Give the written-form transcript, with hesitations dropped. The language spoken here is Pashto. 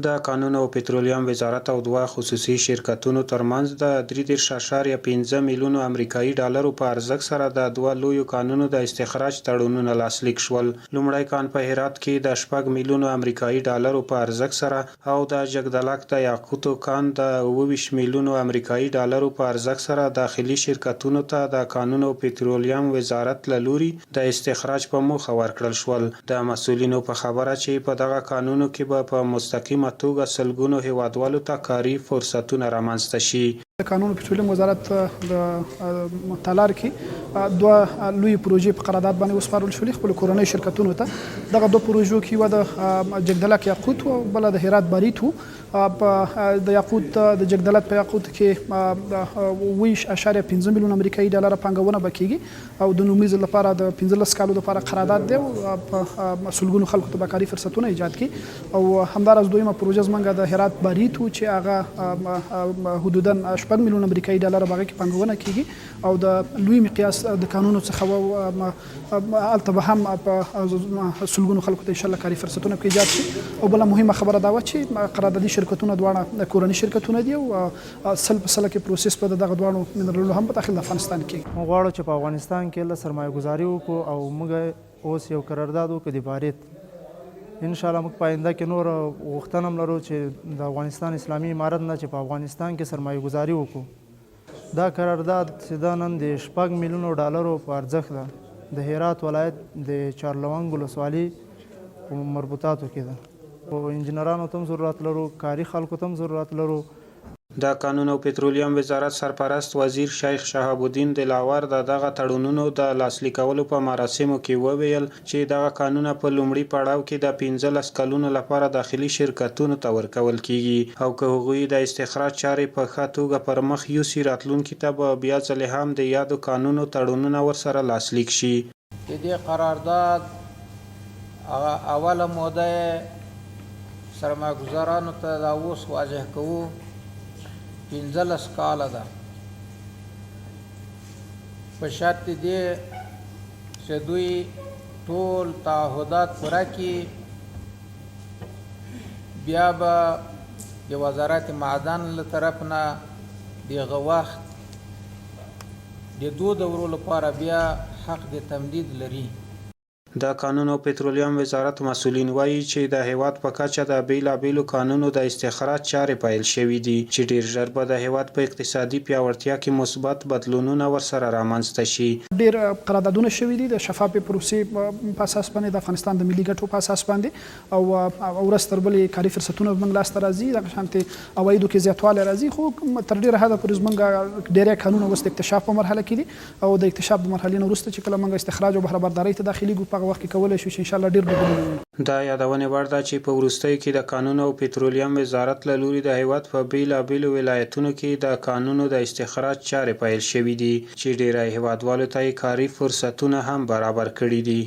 د کانونو او پټرولیم وزارت او دوه خصوصي شرکتونو ترمنځ د 3.5 میلیونو امریکایي ډالرو په ارزښت سره د دوه لویو کانونو د استخراج تړونونه لاسلیک شول. لومړی کان په هرات کې د 6 میلیونو امریکایي ډالرو په ارزښت سره او د جګدلک د یاقوتو کان د 29 میلیونو امریکایي ډالرو په ارزښت سره داخلي شرکتونو ته د کانونو او پټرولیم وزارت له لوري د استخراج په موخه ورکړل شول. د مسؤلینو په خبره چې په دغه کانونو کې به په مستقیمه توګه سلګونو هیوادوالو ته کاري فرصتونه رامنځته شي. د کانونو پټرولیم وزارت د تالار کې دوه لوی پروژې په قرارداد باندې وسپارل شولې خپل کورنۍ شرکتونو ته. دغه دوه پروژو کې و د جګدلک یاقوت او بل د هرات باریت وو. په د یاقوت د جګدلک په یاقوت کې 20.5 میلیون امریکایي ډالر پانګونه بکیږي او د نومیز لپاره د 15 کالو لپاره قرارداد دی او په سلګونو خلکو ته کاري فرصتونه ایجاد کړي. او همدارس دویمه پروژه زمونږ د هرات باریت وو چې هغه حدودا 6 میلیون امریکایي ډالر باغ کې پانګونه کیږي او د لوی مقیاس د قانونو څخه الته به هم په سلګونو خلکو ته ان شاء الله کاري فرصتونه ایجاد شي. او بل مهمه خبره دا و چې قراردادي شرکتونه دواړه کورنۍ شرکتونه دي او سل په سل کې پروسس په دغه دواړو منرالونو هم په داخل افغانستان کې. موږ غواړو چې په افغانستان کې له سرمایه ګزاري وکړو او موږ اوس یو قرارداد وکړو د باریت. ان شاء الله موږ په آینده کې نور غوښتنه هم لرو چې د افغانستان اسلامي امارت نه چې په افغانستان کې سرمایه ګزاري وکړو. دا قرارداد چې دا نن د 6 میلیونو ډالرو په ارزښت ده د هرات ولایت د چارلونګ ولسوالي په مربوطاتو کې ده. او انجینرانو ته هم ضرورت لرو، کاري خلکو ته هم ضرورت لرو. د کانونو او پټرولیم وزارت سرپرست وزیر شیخ شهاب الدین دلاور دغه تړونونو د لاسلیکولو په مراسمو کې وویل چې دغه کانونه په لومړي پړاو کې د 15 کلونو لپاره داخلي شرکتونو ته ورکول کیږي او که هغوی د استخراج چارې په ښه توګه پر مخ یوسي راتلونکي ته به بیا ځلې هم د یادو کانونو تړونونه ورسره لاسلیک شي. د دې قرارداد اوله موده سرمایه ګزارانو ته دا اوس واضح کوو 15 کاله ده په شرط دې چې دوی ټول تعهدات پوره کړي. بیا به د وزارت معدن له طرف نه دغه وخت د 2 دورو لپاره بیا حق د تمدید لري. د کانونو او پټرولیم وزارت مسؤلین وایي چې د هیواد په کچه د بیلابیلو کانونو د استخراج چارې پیل شوي دي چې ډیر ژر به د هیواد په اقتصادي پیاوړتیا کې مثبت بدلونونه ورسره رامنځته شي. ډیر قراردادونه شوي دي د شفافې پروسې په اساس باندې د افغانستان د ملي ګټو په اساس باندې او ورځ تر بلې کاري فرصتونه زموږ لاسته راځي. دغه شانتې عوایدو کې زیاتوالی راځي خو تر ډیره حده پورې زموږ ډیری کانونه اوس د اکتشاف په مرحله کې دي او د اکتشاف د مرحلې نه وروسته چې کله موږ استخراج او بهره بردارۍ ته داخليږو په وخت کې کولای شو چې ان شاء الله ډیر بدلون. دا یادونه وړ ده چې په وروستیو کې د کانونو او پټرولیم وزارت له لوري د هیواد په بیلابیلو ولایتونو کې د کانونو د استخراج چارې پیل شوي دي چې ډیری هیوادوالو ته کاري فرصتونه هم برابر کړي دي.